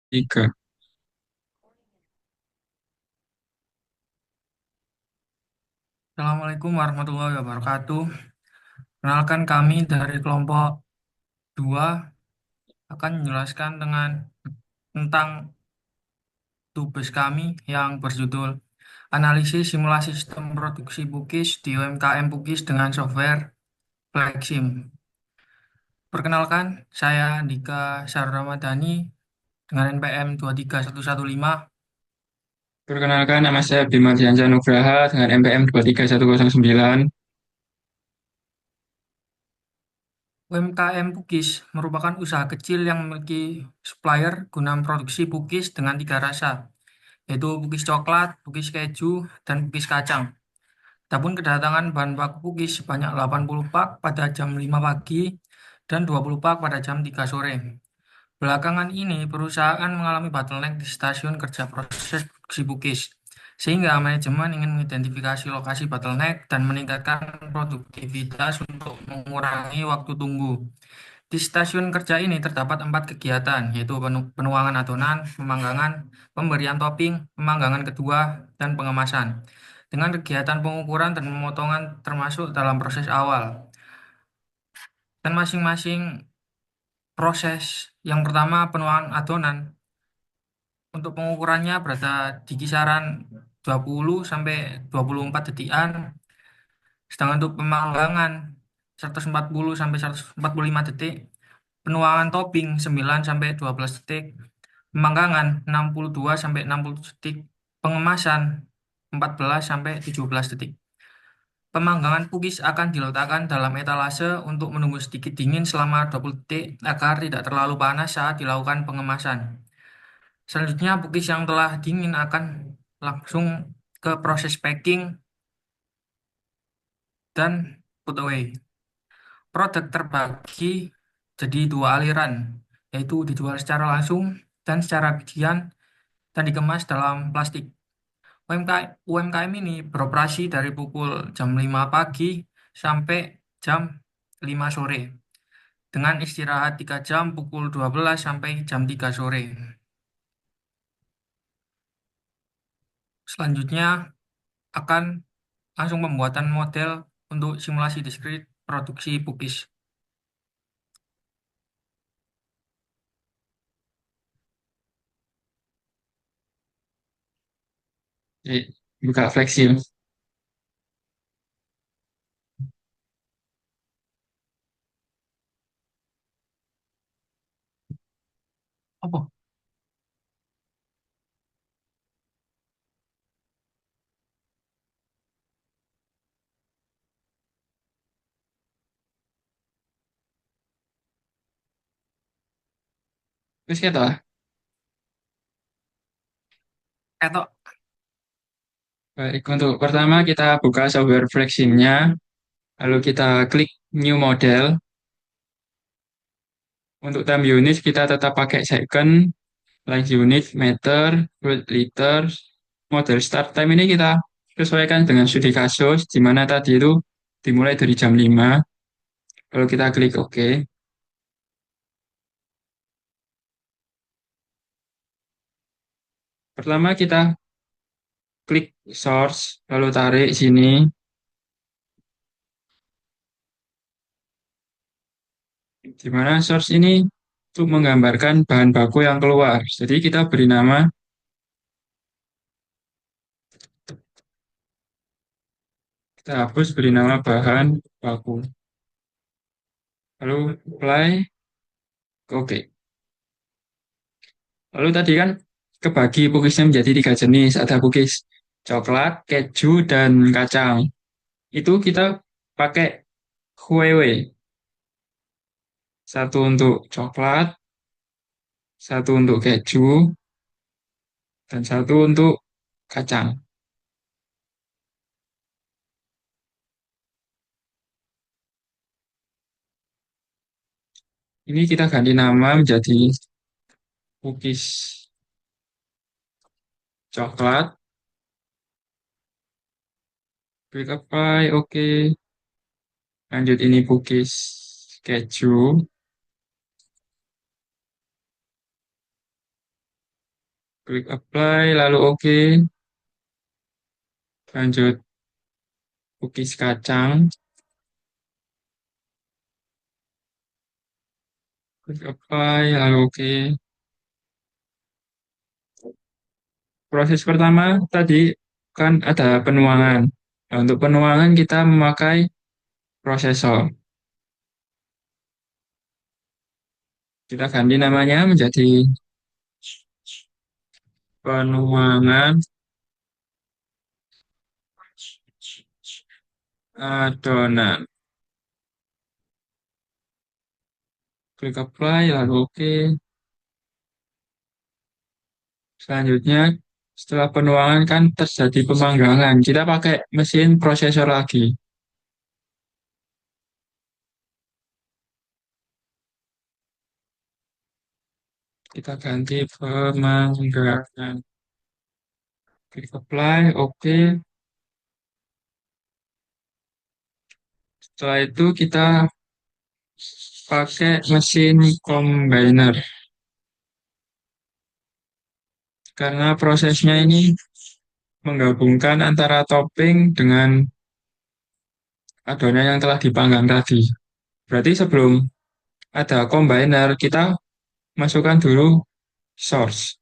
Tiga. Assalamualaikum warahmatullahi wabarakatuh. Kenalkan kami dari kelompok 2 akan menjelaskan tentang tugas kami yang berjudul Analisis Simulasi Sistem Produksi Bukis di UMKM Bukis dengan Software Flexim. Perkenalkan, saya Dika Sarramadani dengan NPM 23115. Perkenalkan, nama saya Bima Diansyah Nugraha dengan MPM 23109. UMKM Bukis merupakan usaha kecil yang memiliki supplier guna memproduksi bukis dengan tiga rasa, yaitu bukis coklat, bukis keju, dan bukis kacang. Adapun kedatangan bahan baku bukis sebanyak 80 pak pada jam 5 pagi dan 20 pak pada jam 3 sore. Belakangan ini, perusahaan mengalami bottleneck di stasiun kerja proses produksi bukis, sehingga manajemen ingin mengidentifikasi lokasi bottleneck dan meningkatkan produktivitas untuk mengurangi waktu tunggu. Di stasiun kerja ini terdapat 4 kegiatan, yaitu penuangan adonan, pemanggangan, pemberian topping, pemanggangan kedua, dan pengemasan. Dengan kegiatan pengukuran dan pemotongan termasuk dalam proses awal. Dan masing-masing proses yang pertama penuangan adonan untuk pengukurannya berada di kisaran 20 sampai 24 detikan, sedangkan untuk pemanggangan 140 sampai 145 detik, penuangan topping 9 sampai 12 detik, pemanggangan 62 sampai 60 detik, pengemasan 14 sampai 17 detik. Pemanggangan cookies akan diletakkan dalam etalase untuk menunggu sedikit dingin selama 20 detik agar tidak terlalu panas saat dilakukan pengemasan. Selanjutnya, cookies yang telah dingin akan langsung ke proses packing dan put away. Produk terbagi jadi dua aliran, yaitu dijual secara langsung dan secara bijian dan dikemas dalam plastik. UMKM ini beroperasi dari pukul jam 5 pagi sampai jam 5 sore dengan istirahat 3 jam pukul 12 sampai jam 3 sore. Selanjutnya akan langsung pembuatan model untuk simulasi diskrit produksi bukis. Jadi, buka fleksil. Apa? Terus kita, Atau baik, untuk pertama kita buka software fleksimnya, lalu kita klik new model. Untuk time unit kita tetap pakai second, length unit, meter, word liter, model start time ini kita sesuaikan dengan studi kasus, di mana tadi itu dimulai dari jam 5. Kalau kita klik OK, pertama kita klik source, lalu tarik sini, di mana source ini untuk menggambarkan bahan baku yang keluar. Jadi kita beri nama, kita hapus beri nama bahan baku. Lalu apply, oke. Lalu tadi kan kebagi cookiesnya menjadi 3 jenis. Ada cookies coklat, keju, dan kacang. Itu kita pakai Huawei. Satu untuk coklat, satu untuk keju, dan satu untuk kacang. Ini kita ganti nama menjadi cookies coklat. Klik apply, oke. Lanjut ini cookies keju. Klik apply, lalu oke. Lanjut cookies kacang. Klik apply, lalu oke. Proses pertama tadi kan ada penuangan. Nah, untuk penuangan kita memakai prosesor. Kita ganti namanya menjadi penuangan adonan. Klik apply, lalu oke. Selanjutnya, setelah penuangan kan terjadi pemanggangan. Kita pakai mesin prosesor lagi. Kita ganti pemanggangan. Klik apply, oke. Setelah itu kita pakai mesin combiner. Karena prosesnya ini menggabungkan antara topping dengan adonan yang telah dipanggang tadi. Berarti sebelum ada combiner, kita masukkan dulu source.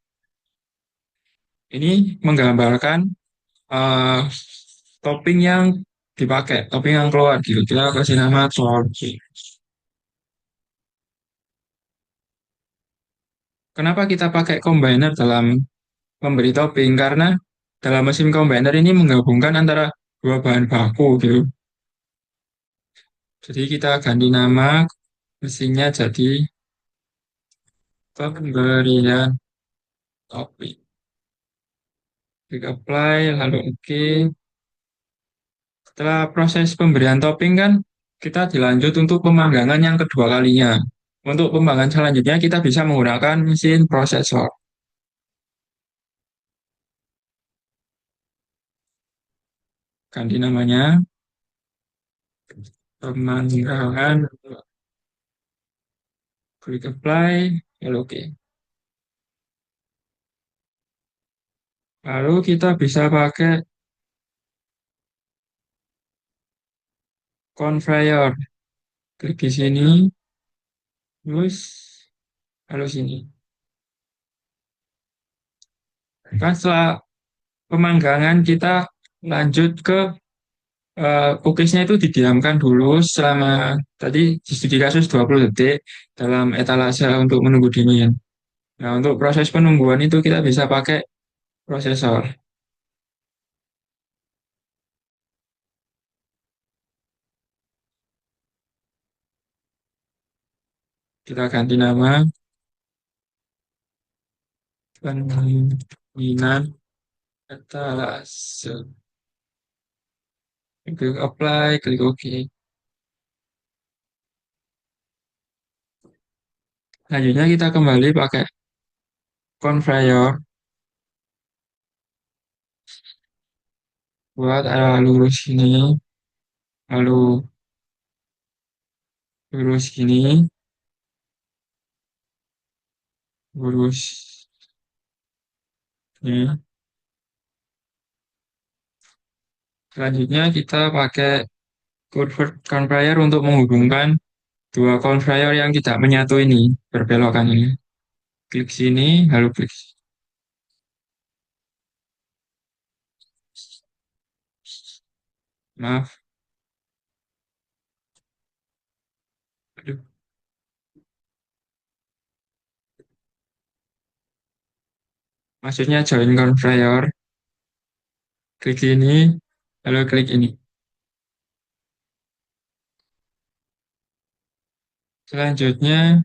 Ini menggambarkan eh, topping yang dipakai, topping yang keluar gitu. Kita kasih nama topping. Kenapa kita pakai combiner dalam memberi topping? Karena dalam mesin combiner ini menggabungkan antara dua bahan baku gitu. Jadi kita ganti nama mesinnya jadi pemberian topping. Klik apply, lalu oke. Setelah proses pemberian topping kan, kita dilanjut untuk pemanggangan yang kedua kalinya. Untuk pemanggangan selanjutnya kita bisa menggunakan mesin prosesor. Ganti namanya, pemanggangan, klik apply, lalu oke. Lalu kita bisa pakai conveyor. Klik di sini, terus lalu sini. Kan setelah pemanggangan kita lanjut ke cookiesnya itu didiamkan dulu selama tadi di studi kasus 20 detik dalam etalase untuk menunggu dingin. Nah, untuk proses penungguan itu kita bisa pakai prosesor. Kita ganti nama pendinginan etalase. Klik apply, klik OK. Selanjutnya kita kembali pakai conveyor buat lurus ini, lalu lurus gini, lurus ini. Selanjutnya kita pakai convert conveyor untuk menghubungkan dua conveyor yang tidak menyatu ini, berbelokan ini. Klik sini, lalu klik. Maaf, aduh. Maksudnya join conveyor. Klik sini, lalu klik ini. Selanjutnya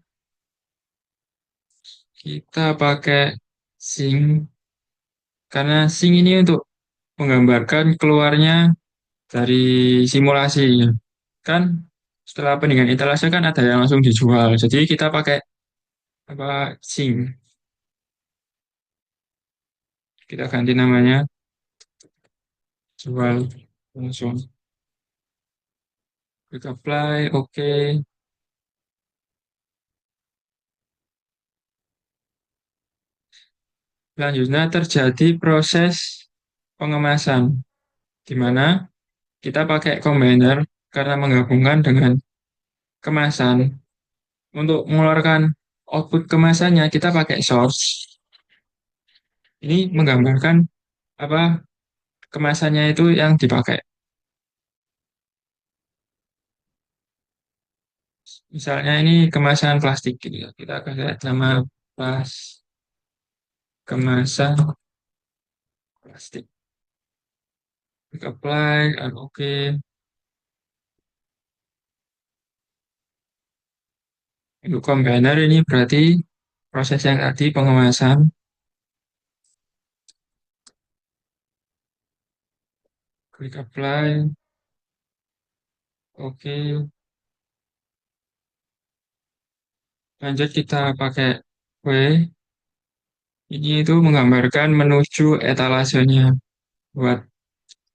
kita pakai sing, karena sing ini untuk menggambarkan keluarnya dari simulasi. Kan setelah pendinginan etalase kan ada yang langsung dijual. Jadi kita pakai apa sing. Kita ganti namanya jual langsung. Klik apply, oke. Selanjutnya terjadi proses pengemasan, di mana kita pakai combiner karena menggabungkan dengan kemasan. Untuk mengeluarkan output kemasannya kita pakai source. Ini menggambarkan apa kemasannya itu yang dipakai. Misalnya ini kemasan plastik gitu ya. Kita kasih nama pas kemasan plastik. Klik apply, dan oke. Untuk combiner ini berarti proses yang tadi pengemasan. Klik apply, oke. Lanjut kita pakai W. Ini itu menggambarkan menuju etalasenya buat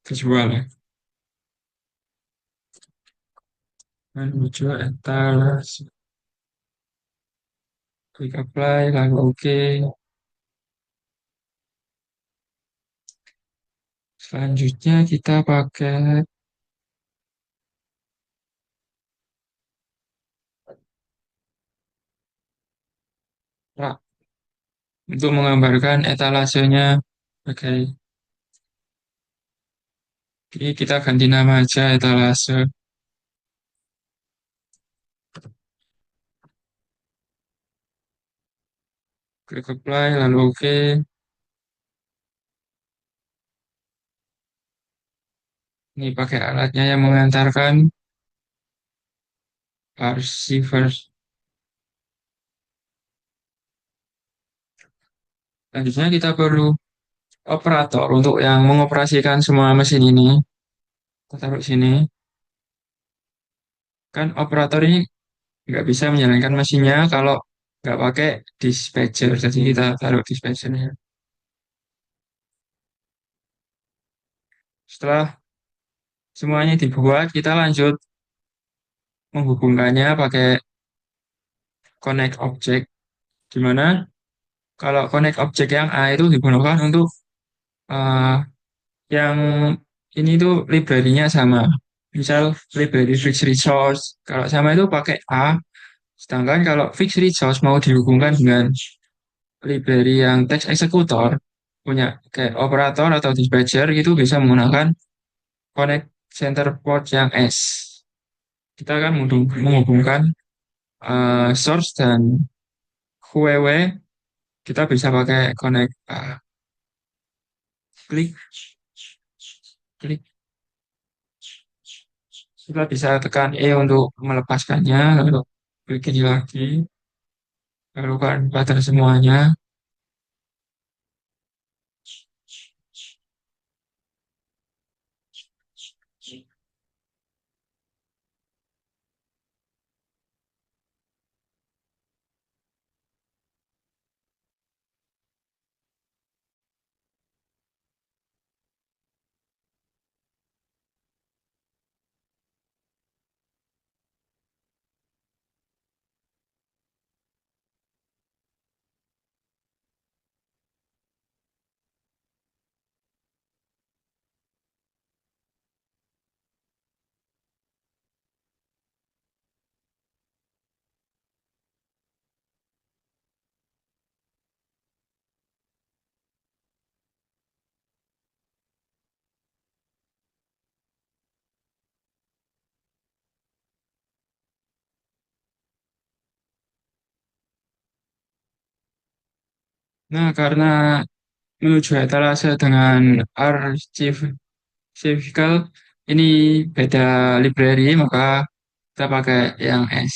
visual ya. Menuju etalase. Klik apply, lalu oke. Selanjutnya kita pakai rak untuk menggambarkan etalasenya. Oke, ini kita ganti nama aja etalase. Klik apply, lalu oke. Ini pakai alatnya yang mengantarkan receiver. Selanjutnya kita perlu operator untuk yang mengoperasikan semua mesin ini. Kita taruh sini. Kan operator ini nggak bisa menjalankan mesinnya kalau nggak pakai dispatcher. Jadi kita taruh dispatchernya. Setelah semuanya dibuat, kita lanjut menghubungkannya pakai connect object. Di mana kalau connect object yang A itu digunakan untuk eh, yang ini tuh library-nya sama. Misal library fixed resource. Kalau sama itu pakai A. Sedangkan kalau fixed resource mau dihubungkan dengan library yang text executor, punya kayak operator atau dispatcher gitu bisa menggunakan connect center port yang S. Kita akan menghubungkan source dan QWW, kita bisa pakai connect klik, klik. Kita bisa tekan E untuk melepaskannya, lalu klik ini lagi, lalu kan pada semuanya. Nah, karena menuju etalase dengan archival ini beda library, maka kita pakai yang S.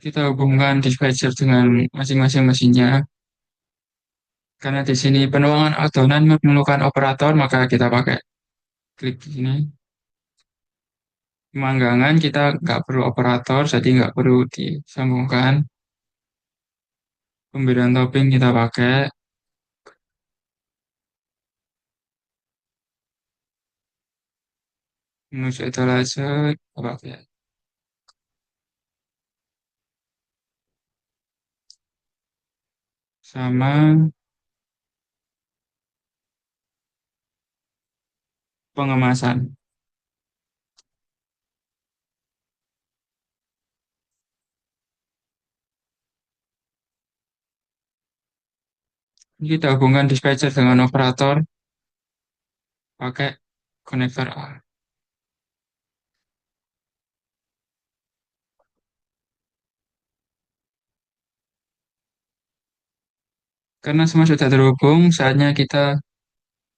Kita hubungkan dispatcher dengan masing-masing mesinnya. Karena di sini penuangan adonan memerlukan operator, maka kita pakai klik di sini. Pemanggangan kita nggak perlu operator, jadi nggak perlu disambungkan. Pemberian topping kita pakai. menuju etalase apa ya? Sama pengemasan. Ini kita hubungkan dispatcher dengan operator pakai konektor A. Karena semua sudah terhubung, saatnya kita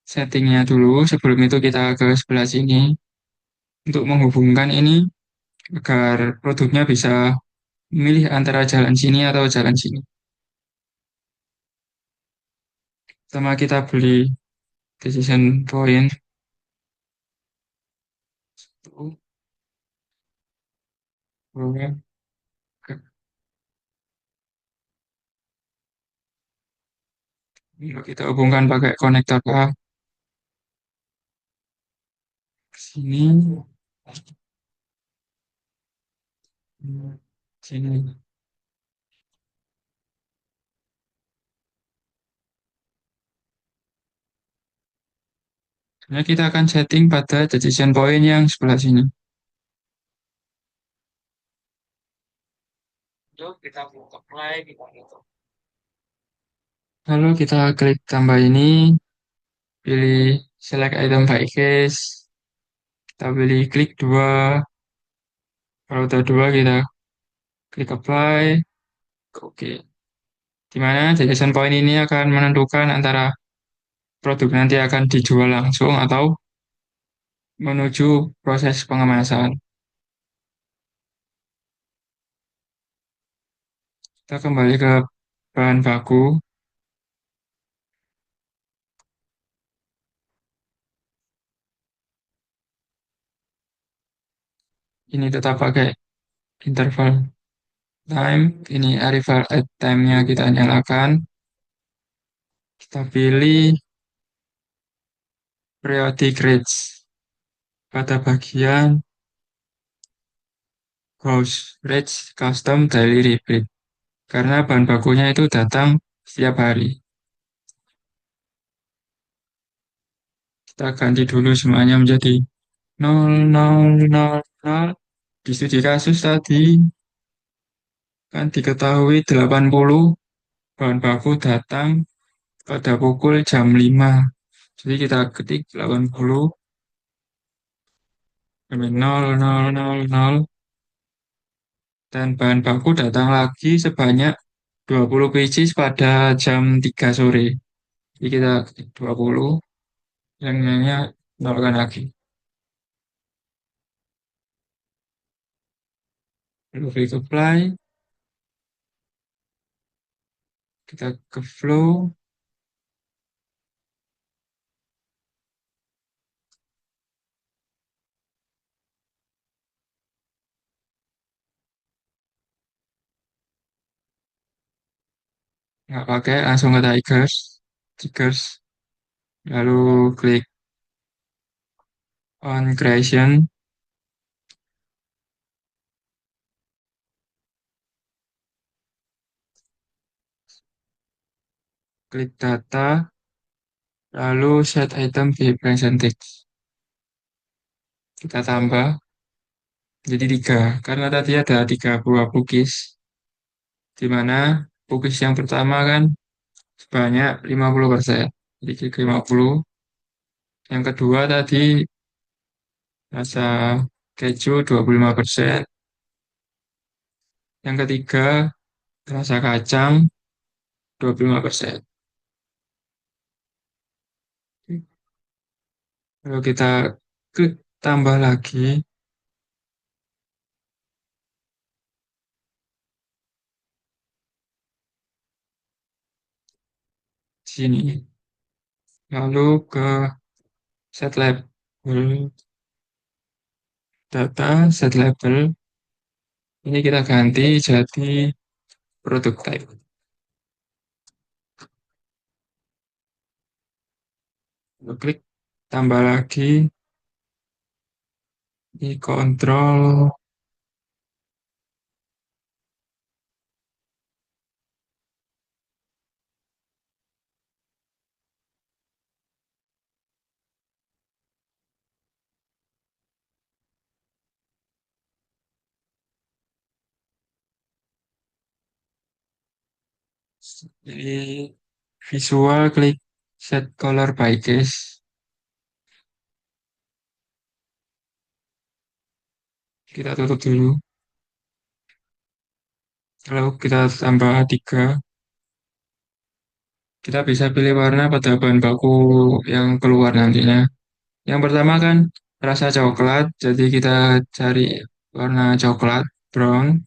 settingnya dulu. Sebelum itu kita ke sebelah sini untuk menghubungkan ini agar produknya bisa memilih antara jalan sini atau jalan sini. Pertama kita beli decision point. Tuh, boleh. Lalu kita hubungkan pakai konektor A ke sini, sini. Nah, kita akan setting pada decision point yang sebelah sini. Lalu kita apply, kita gitu. Lalu kita klik tambah ini, pilih select item by case, kita pilih klik dua, kalau udah dua kita klik apply, oke. Di mana decision point ini akan menentukan antara produk nanti akan dijual langsung atau menuju proses pengemasan. Kita kembali ke bahan baku, ini tetap pakai interval time, ini arrival at time-nya kita nyalakan, kita pilih periodic rates pada bagian gross rates custom daily repeat karena bahan bakunya itu datang setiap hari. Kita ganti dulu semuanya menjadi 0000. Di studi kasus tadi kan diketahui 80 bahan baku datang pada pukul jam 5. Jadi kita ketik 80 sampai 0000 dan bahan baku datang lagi sebanyak 20 pieces pada jam 3 sore. Jadi kita ketik 20, yang nyanyi nolkan lagi. Lalu klik apply, kita ke flow, nggak pakai, langsung ke triggers, lalu klik on creation, klik data, lalu set item di percentage. Kita tambah jadi 3, karena tadi ada 3 buah cookies, di mana cookies yang pertama kan sebanyak 50%. Jadi klik 50. Yang kedua tadi rasa keju 25%. Yang ketiga rasa kacang 25%. Kalau kita klik tambah lagi di sini. Lalu ke set label data, set label. Ini kita ganti jadi produk type. Lalu klik tambah lagi Dikontrol. Jadi visual klik set color by case. Kita tutup dulu. Lalu kita tambah 3. Kita bisa pilih warna pada bahan baku yang keluar nantinya. Yang pertama kan rasa coklat, jadi kita cari warna coklat, brown.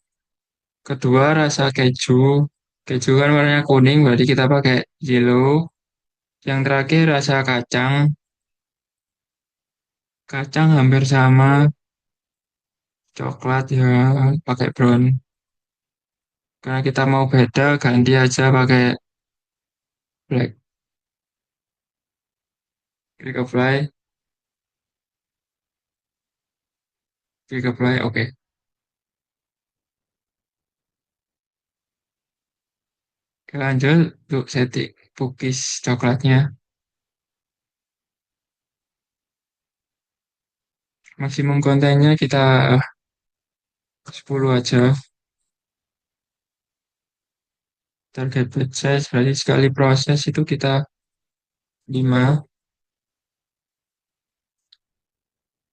Kedua rasa keju, keju kan warnanya kuning, berarti kita pakai yellow. Yang terakhir rasa kacang, kacang hampir sama, coklat ya pakai brown. Karena kita mau beda, ganti aja pakai black. Klik apply, klik apply, oke. Oke, lanjut untuk setting cookies coklatnya. Maksimum kontennya kita 10 aja. Target batch size berarti sekali proses itu kita 5.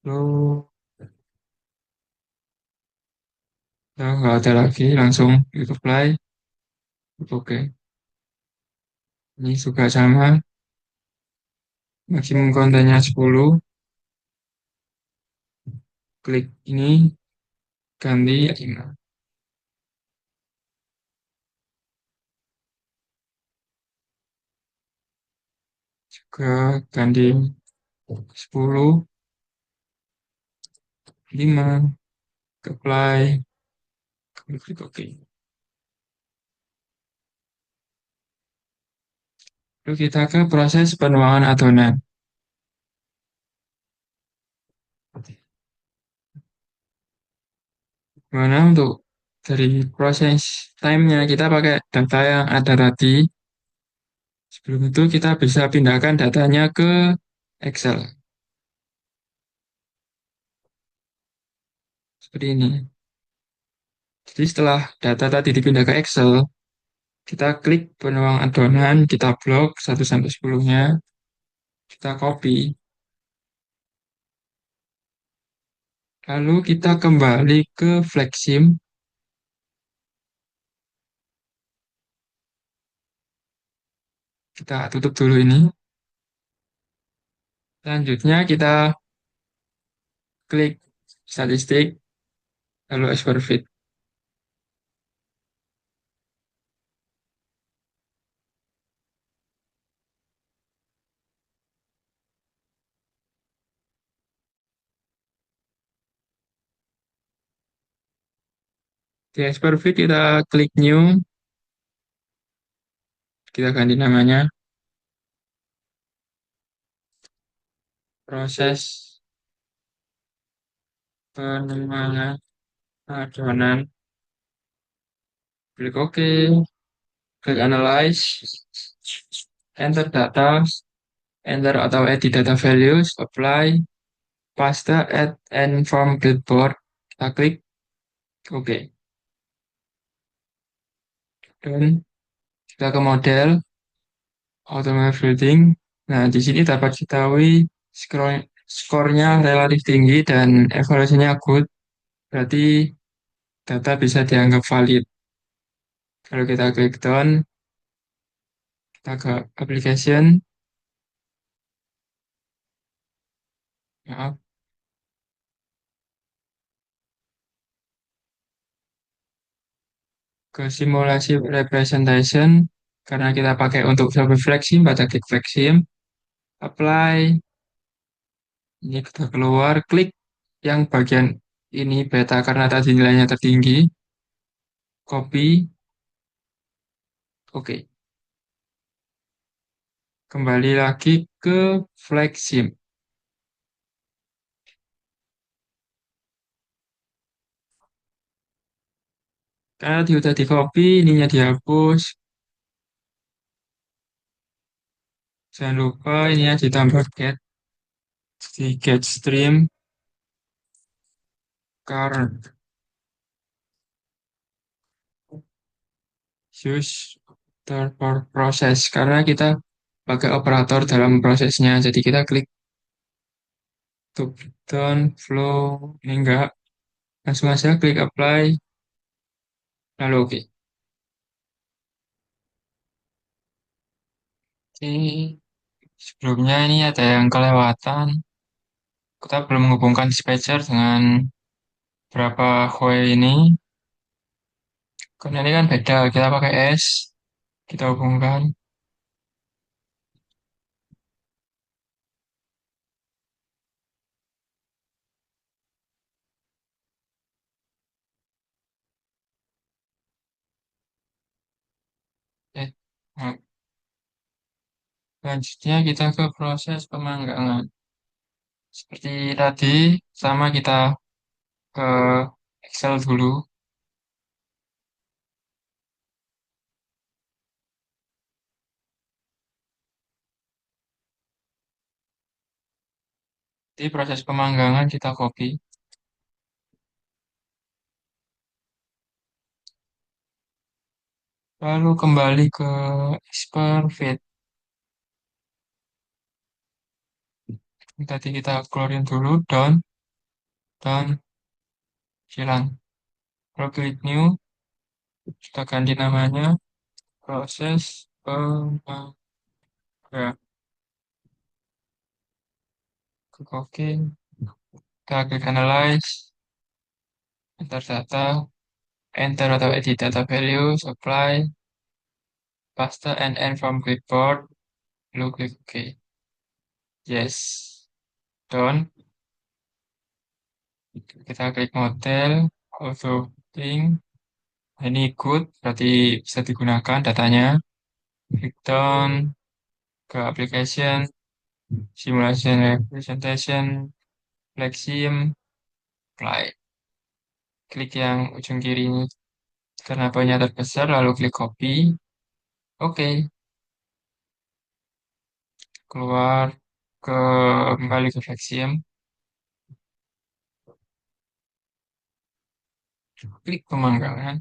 Lalu ya, nggak ada lagi, langsung YouTube Play. Oke, ini juga sama. Maksimum kontennya 10. Klik ini, ganti 5. Juga ganti 10, 5. Apply, klik OK. Lalu kita ke proses penuangan adonan. Mana untuk dari proses time-nya kita pakai data yang ada tadi. Sebelum itu kita bisa pindahkan datanya ke Excel. Seperti ini. Jadi setelah data tadi dipindah ke Excel, kita klik penuang adonan, kita blok 1 sampai 10-nya, kita copy. Lalu kita kembali ke Flexim, kita tutup dulu ini. Selanjutnya kita klik statistik, lalu export fit. Di export fit kita klik new, kita ganti namanya, proses penuangan adonan. Klik OK, klik analyze, enter data, enter atau edit data values, apply, paste, add, and from clipboard. Kita klik OK. Dan kita ke model, automatic building. Nah, di sini dapat diketahui skornya relatif tinggi dan evaluasinya good. Berarti data bisa dianggap valid. Kalau kita klik done, kita ke application, maaf, ke simulasi representation. Karena kita pakai untuk sebagai flexim, pada klik flexim, apply, ini kita keluar, klik yang bagian ini beta karena tadi nilainya tertinggi, copy, oke. Kembali lagi ke flexim. Karena udah di copy, ininya dihapus. Jangan lupa ininya ditambah get di get stream current use for process karena kita pakai operator dalam prosesnya. Jadi kita klik to down flow ini enggak, langsung aja klik apply lalu oke. Oke, sebelumnya ini ada yang kelewatan. Kita belum menghubungkan dispatcher dengan berapa Huawei ini. Karena ini kan beda, kita pakai S, kita hubungkan. Nah, selanjutnya kita ke proses pemanggangan. Seperti tadi, sama kita ke Excel dulu. Di proses pemanggangan kita copy. Lalu kembali ke expert fit. Tadi kita keluarin dulu, down, down, hilang. Lalu klik new, kita ganti namanya, proses pemanggangan. Klik OK, kita klik analyze, enter data, enter atau edit data values, apply, paste and end from clipboard, lalu klik OK. Yes, done. Kita klik model, auto link. Ini good, berarti bisa digunakan datanya. Klik down ke application, simulation representation, Flexium, apply. Klik yang ujung kiri ini karena banyak terbesar, lalu klik copy. Oke, keluar ke kembali ke Flexium. Klik pemanggangan.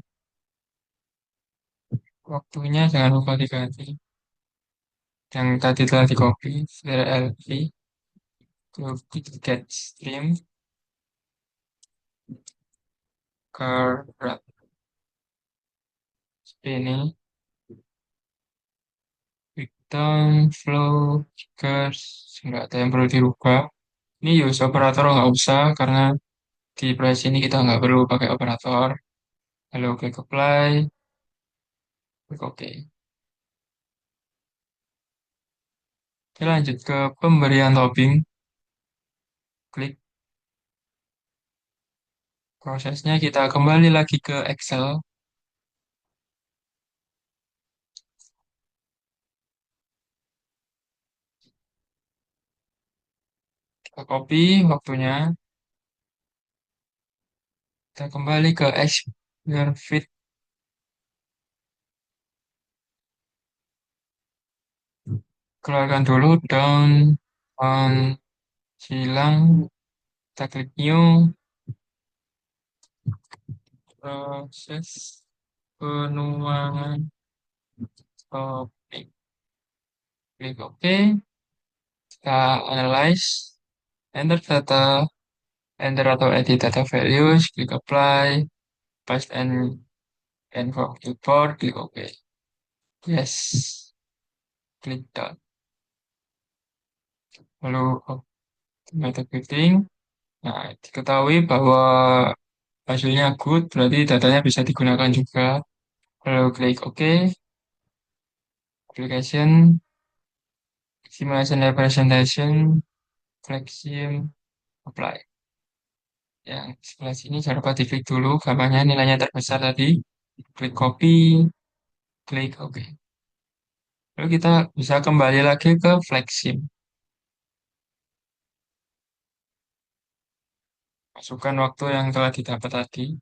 Waktunya jangan lupa diganti. Yang tadi telah di copy, dari LV ke get stream ke berat ini. Breakdown, flow, triggers, nggak ada yang perlu dirubah. Ini use operator nggak usah karena di price ini kita nggak perlu pakai operator. Lalu klik apply, klik OK. Kita lanjut ke pemberian topping. Klik prosesnya kita kembali lagi ke Excel. Kita copy waktunya. Kita kembali ke Expert Fit. Keluarkan dulu down, on, hilang. Kita klik new, proses penuangan topik. Klik OK. Kita analyze, enter data, enter atau edit data values, klik apply, paste and from clipboard, klik OK. Yes, klik done. Lalu automatic fitting. Nah, diketahui bahwa hasilnya good, berarti datanya bisa digunakan juga. Lalu klik OK, application, simulation representation, flexium, apply. Yang sebelah sini jangan lupa diklik dulu, gambarnya nilainya terbesar tadi. Klik copy, klik OK. Lalu kita bisa kembali lagi ke Flexim. Masukkan waktu yang telah didapat tadi.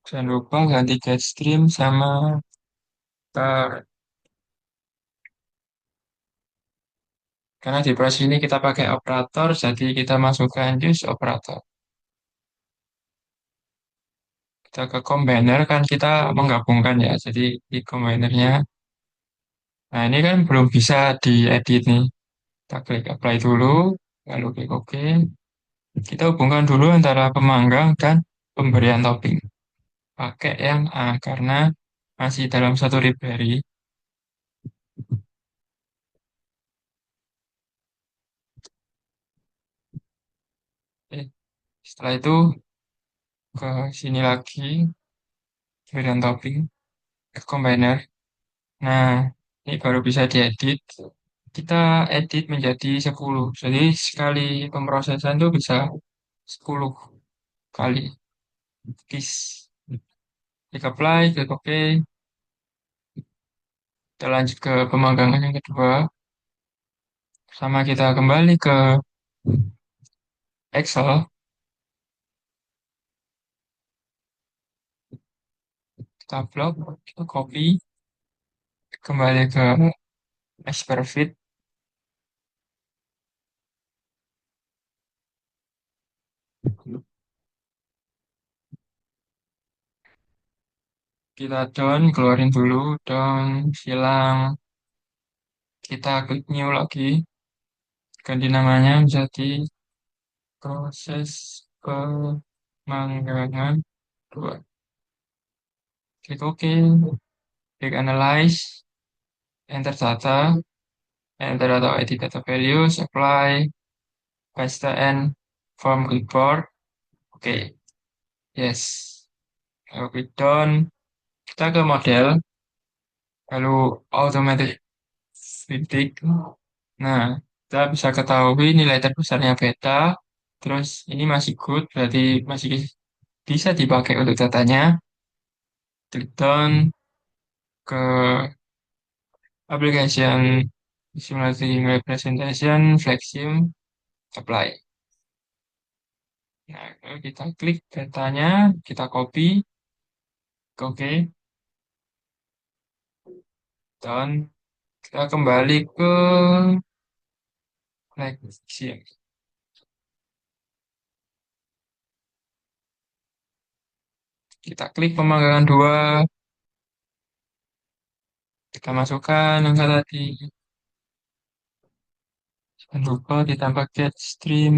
Jangan lupa ganti get stream sama tar. Karena di proses ini kita pakai operator, jadi kita masukkan use operator. Kita ke combiner kan kita menggabungkan ya. Jadi di combinernya, nah ini kan belum bisa diedit nih. Kita klik apply dulu, lalu klik OK. Kita hubungkan dulu antara pemanggang dan pemberian topping. Pakai yang A karena masih dalam satu library. Eh, Setelah itu ke sini lagi, pemberian topping, ke combiner. Nah, ini baru bisa diedit. Kita edit menjadi 10. Jadi sekali pemrosesan itu bisa 10 kali. Kis. Klik apply, klik OK. Kita lanjut ke pemanggangan yang kedua. Sama kita kembali ke Excel. Kita upload, kita copy. Kembali ke Expertfit. Kita down, keluarin dulu. Down, hilang. Kita klik new lagi. Ganti namanya menjadi proses pemanggangan 2. Klik OK. Klik analyze. Enter data. Enter atau edit data values. Apply. Paste and form clipboard. Oke. Yes. Lalu klik done. Kita ke model. Lalu automatic titik. Nah, kita bisa ketahui nilai terbesarnya beta. Terus ini masih good, berarti masih bisa dipakai untuk datanya. Klik done ke application simulating representation, Flexium, apply. Nah, lalu kita klik datanya, kita copy, oke, dan kita kembali ke Flexium. Kita klik pemanggangan 2, kita masukkan angka tadi. Jangan lupa ditambah get stream.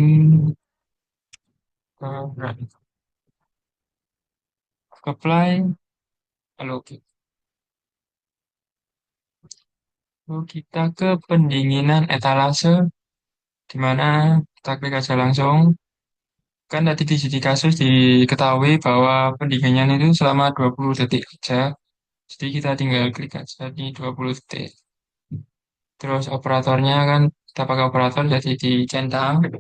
Apply. Lalu kita ke pendinginan etalase, di mana kita klik aja langsung. Kan tadi di sini kasus diketahui bahwa pendinginan itu selama 20 detik aja. Jadi kita tinggal klik aja di 20 detik. Terus operatornya kan kita pakai operator jadi dicentang.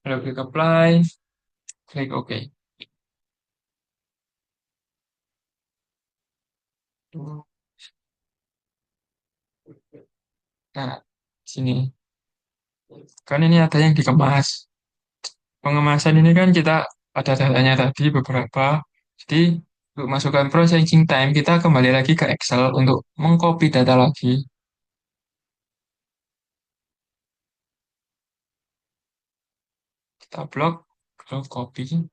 Lalu klik apply, klik OK. Nah, sini. Kan ini ada yang dikemas. Pengemasan ini kan kita ada datanya tadi beberapa. Jadi untuk masukkan processing time kita kembali lagi ke Excel untuk mengcopy data lagi. Kita blok, blok copy.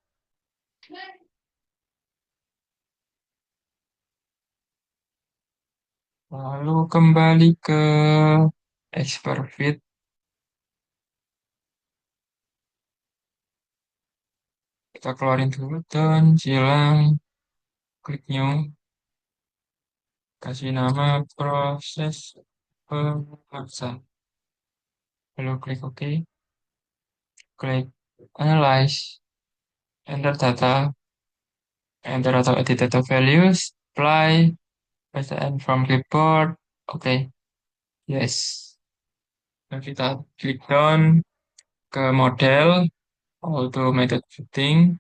Lalu kembali ke expert fit. Kita keluarin dulu dan silang, klik new, kasih nama proses pemrosesan. Lalu klik OK, klik analyze, enter data, enter atau edit data values, apply, paste and from clipboard. Oke, yes. Dan kita klik down ke model, automated fitting.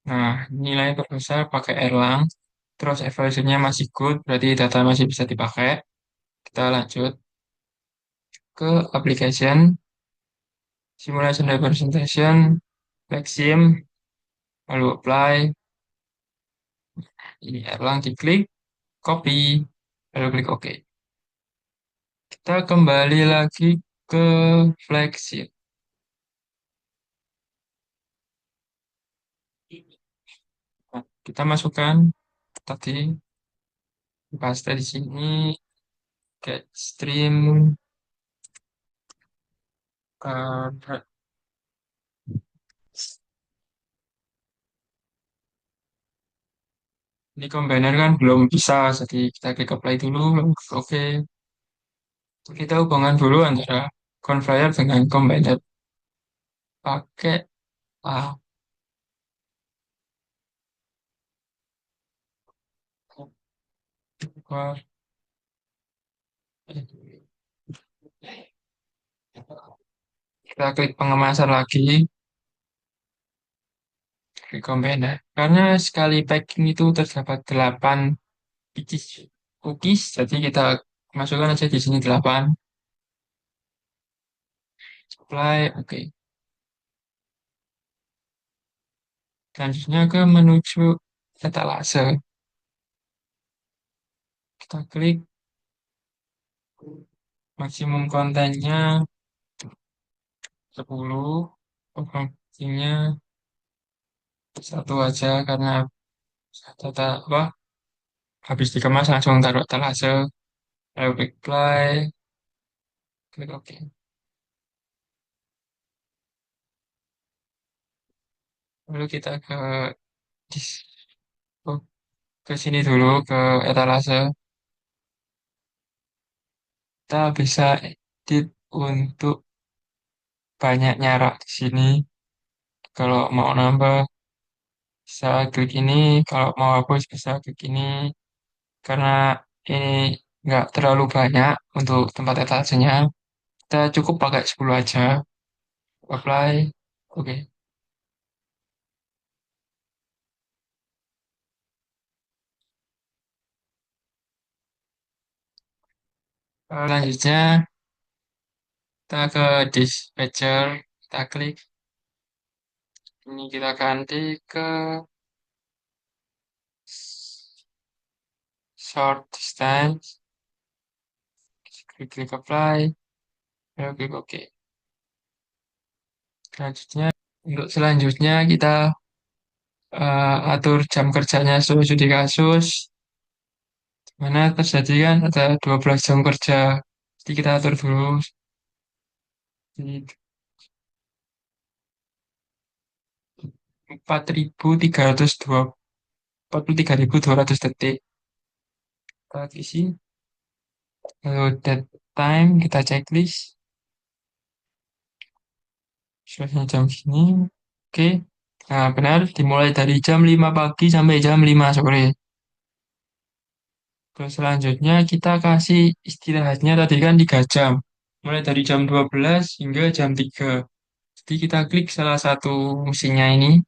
Nah, nilai terbesar pakai Erlang. Terus evaluasinya masih good, berarti data masih bisa dipakai. Kita lanjut ke application, simulation representation, Flexium, lalu apply. Ini Erlang diklik, copy, lalu klik OK. Kita kembali lagi ke flagship. Nah, kita masukkan tadi paste di sini, get stream, ke ini combiner kan belum bisa, jadi kita klik apply dulu, lalu klik OK. Kita hubungan dulu antara conveyor dengan combiner pakai A. Kita klik pengemasan lagi, recommended. Karena sekali packing itu terdapat 8 biji cookies, jadi kita masukkan aja di sini 8. Apply, oke. Selanjutnya ke menuju etalase. Kita klik maksimum kontennya 10, proporsinya satu aja karena data apa habis dikemas langsung taruh etalase. Lalu klik apply, klik OK. Lalu kita dis- oh, ke sini dulu ke etalase. Kita bisa edit untuk banyak nyarak di sini. Kalau mau nambah bisa klik ini, kalau mau hapus bisa klik ini. Karena ini nggak terlalu banyak untuk tempat etasenya, kita cukup pakai 10 aja. Apply, oke. Selanjutnya kita ke dispatcher, kita klik. Ini kita ganti ke short distance, klik apply, lalu klik OK. Selanjutnya, untuk selanjutnya kita atur jam kerjanya sesuai di kasus. Mana terjadi kan ada 12 jam kerja. Jadi kita atur dulu di 43.200 detik. Kita isi. Lalu dead time kita checklist. Selesai jam segini. Oke. Nah, benar dimulai dari jam 5 pagi sampai jam 5 sore. Terus selanjutnya kita kasih istirahatnya tadi kan 3 jam. Mulai dari jam 12 hingga jam 3. Jadi kita klik salah satu mesinnya ini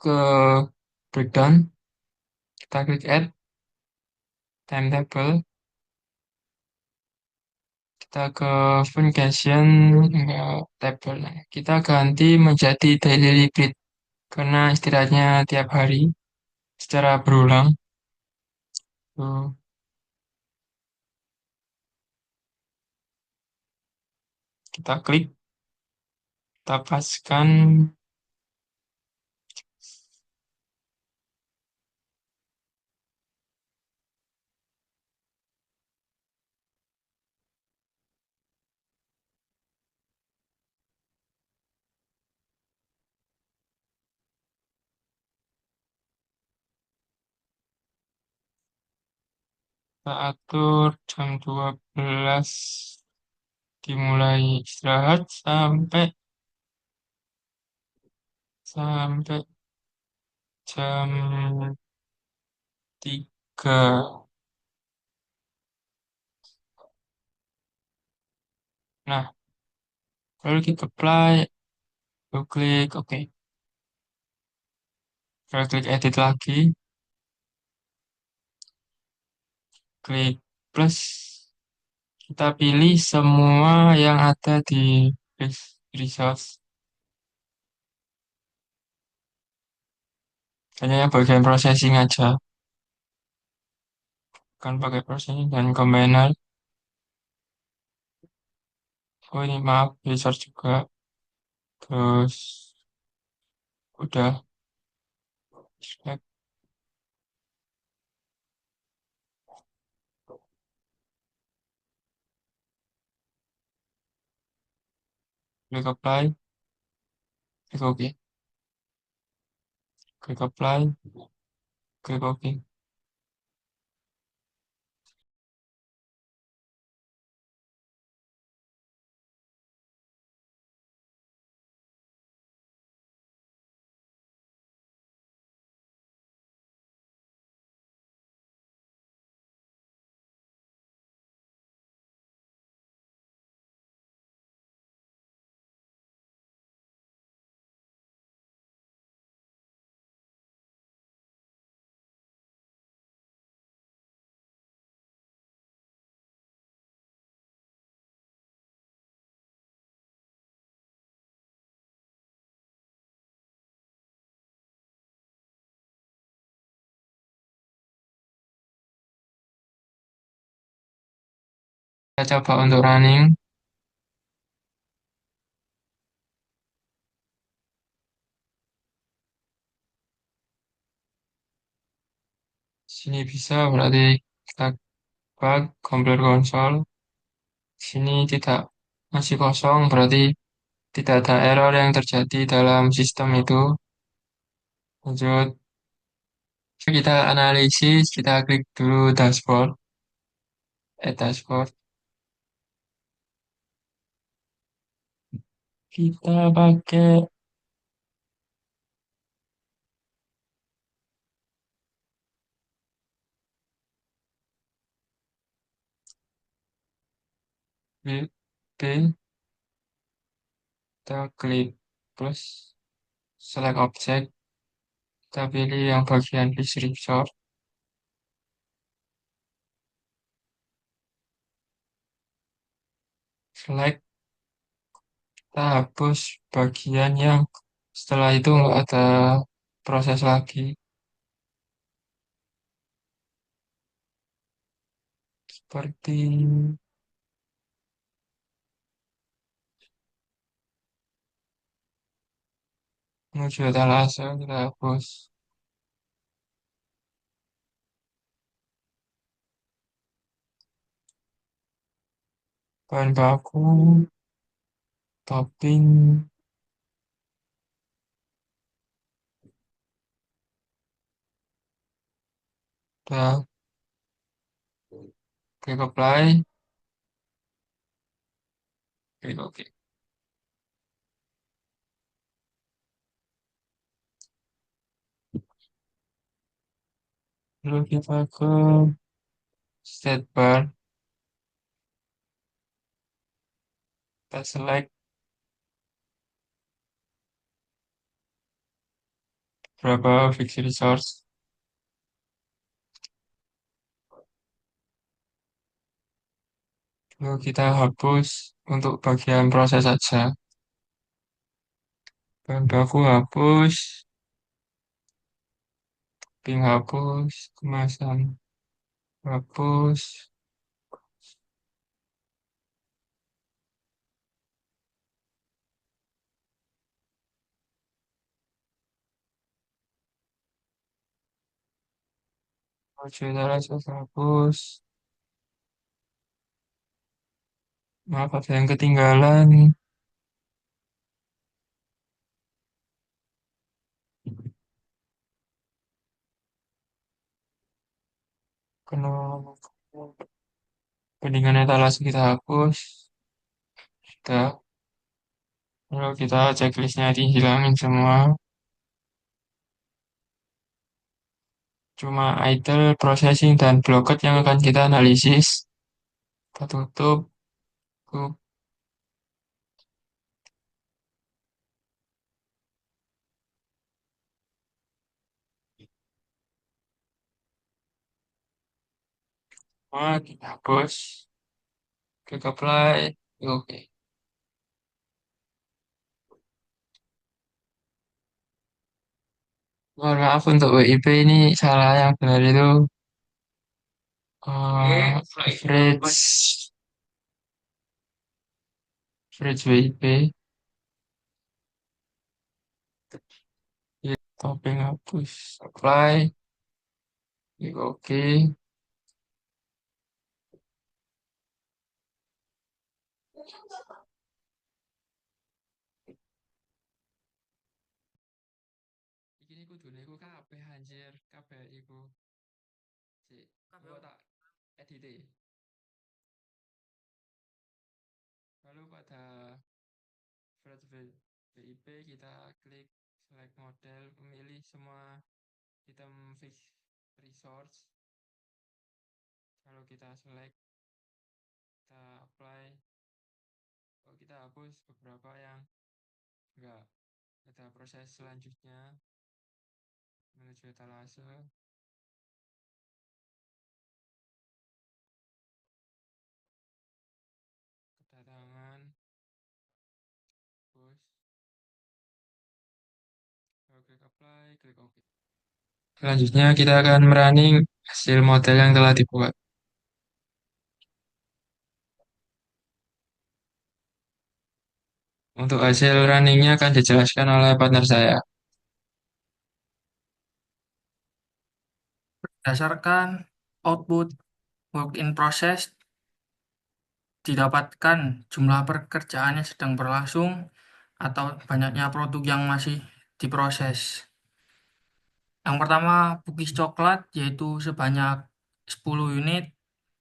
ke breakdown. Kita klik add timetable. Kita ke function enggak table. Nah, kita ganti menjadi daily repeat karena istirahatnya tiap hari secara berulang. Tuh, kita klik, kita paskan. Kita atur jam 12 dimulai istirahat sampai jam 3. Nah, lalu kita apply, lalu klik OK. Lalu klik edit lagi, klik plus kita pilih semua yang ada di resource. Hanya yang bagian processing aja, kan pakai processing dan combiner. Oh ini maaf, resource juga. Terus udah select, klik apply, klik OK, klik apply, klik OK. Kita coba untuk running. Sini bisa berarti kita bug compare console. Sini tidak, masih kosong berarti tidak ada error yang terjadi dalam sistem itu. Lanjut, kita analisis, kita klik dulu dashboard, dashboard. Kita pakai B, kita klik plus select object, kita pilih yang bagian list resource, select, kita hapus bagian yang setelah itu nggak ada proses lagi. Seperti menuju etalase, kita hapus. Bahan baku, topping, udah klik apply, klik OK. Lalu kita ke state bar, kita select berapa fixed resource. Lalu kita hapus untuk bagian proses saja. Bahan baku hapus, ping hapus, kemasan hapus. Modular hapus. Maaf ada yang ketinggalan. Kena pendingan etalase kita hapus. Sudah. Lalu kita checklistnya dihilangin semua. Cuma idle, processing, dan blocked yang akan kita analisis. Kita tutup. Tutup. Kita hapus, klik apply, oke. Mohon maaf untuk WIP ini salah yang benar itu average WIP. Ya, topping hapus, apply, klik oke. Iki kudune iku kabeh anjir, kabeh iku. Sik, engko tak edit. Lalu pada Flat VIP kita klik select model, memilih semua item fix resource. Kalau kita select, kita apply. Kalau kita hapus beberapa yang enggak, ada proses selanjutnya menuju etalase. Kedatangan, push. Kalau klik apply, klik OK. Selanjutnya kita akan merunning hasil model yang telah dibuat. Untuk hasil runningnya akan dijelaskan oleh partner saya. Berdasarkan output work in process, didapatkan jumlah pekerjaan yang sedang berlangsung atau banyaknya produk yang masih diproses. Yang pertama, cookies coklat yaitu sebanyak 10 unit,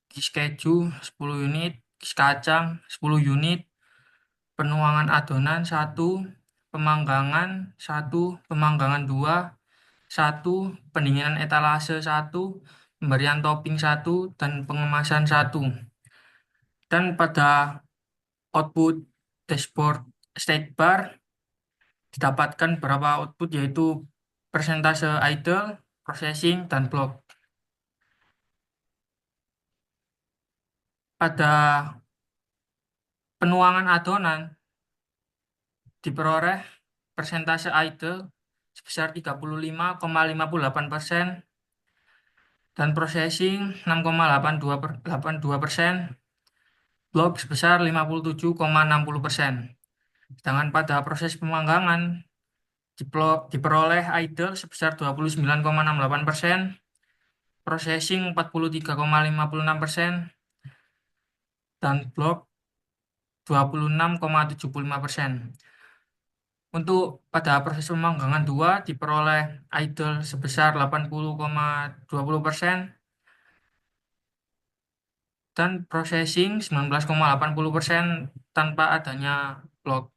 cookies keju 10 unit, cookies kacang 10 unit, penuangan adonan 1, pemanggangan 1, pemanggangan 2, 1, pendinginan etalase 1, pemberian topping 1, dan pengemasan 1. Dan pada output dashboard state bar didapatkan beberapa output yaitu persentase idle, processing, dan block. Pada penuangan adonan diperoleh persentase idle sebesar 35,58% dan processing 6,82%, block sebesar 57,60%. Sedangkan pada proses pemanggangan diperoleh idle sebesar 29,68%, processing 43,56%, dan block 26,75%. Untuk pada proses pemanggangan 2 diperoleh idle sebesar 80,20% dan processing 19,80% tanpa adanya block.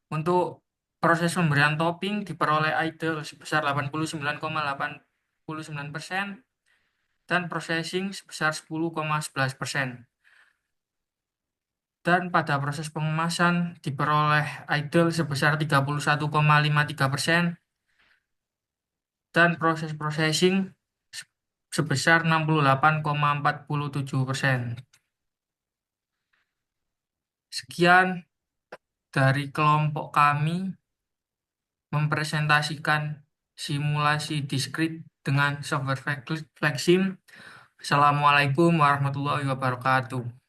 Untuk proses pemberian topping diperoleh idle sebesar 89,89% dan processing sebesar 10,11%. Dan pada proses pengemasan diperoleh idle sebesar 31,53% dan proses processing sebesar 68,47%. Sekian dari kelompok kami mempresentasikan simulasi diskrit dengan software Flexim. Assalamualaikum warahmatullahi wabarakatuh.